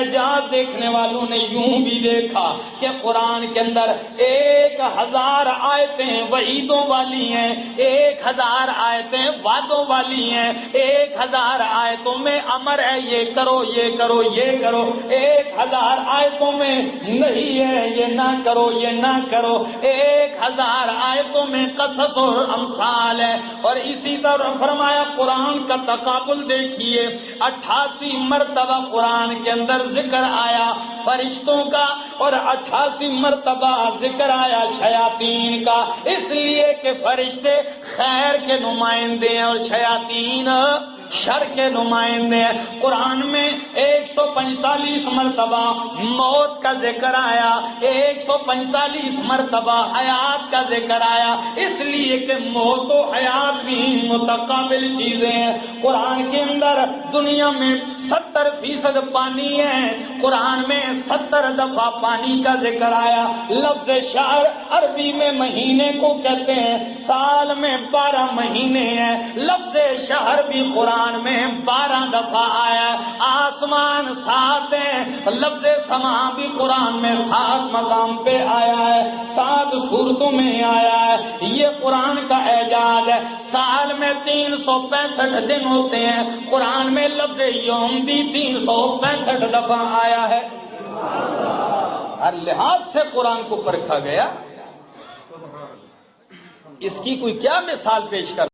اعجاز دیکھنے والوں نے یوں بھی دیکھا کہ قرآن کے اندر 1000 آیتیں وعیدوں والی ہیں، 1000 آیتیں وعدوں والی ہیں، 1000 آیتوں میں امر ہے یہ کرو یہ کرو یہ کرو، 1000 آیتوں میں نہیں ہے یہ نہ کرو یہ نہ کرو، 1000 آیتوں میں قصص اور امثال ہے۔ اور اسی طرح فرمایا قرآن کا تقابل دیکھیے، 88 مرتبہ قرآن کے اندر ذکر آیا فرشتوں کا اور 88 مرتبہ ذکر آیا شیاطین کا، اس لیے کہ فرشتے خیر کے نمائندے ہیں اور شیاطین شر کے نمائندے ہیں۔ قرآن میں 145 مرتبہ موت کا ذکر آیا، 145 مرتبہ حیات کا ذکر آیا، اس لیے کہ موت و حیات بھی متقابل چیزیں ہیں۔ قرآن کے اندر دنیا میں 70% پانی ہے، قرآن میں 70 دفعہ پانی کا ذکر آیا۔ لفظ شہر عربی میں مہینے کو کہتے ہیں، سال میں 12 مہینے ہیں، لفظ شہر بھی قرآن میں 12 دفعہ آیا۔ آسمان 7 ہیں، لفظ سما بھی قرآن میں 7 مقام پہ آیا ہے، 7 صورتوں میں آیا ہے۔ یہ قرآن کا اعجاز ہے۔ سال میں 365 دن ہوتے ہیں، قرآن میں لفظ یوم بھی 365 دفعہ آیا ہے۔ ہر لحاظ سے قرآن کو پرکھا گیا، اس کی کوئی کیا مثال پیش کر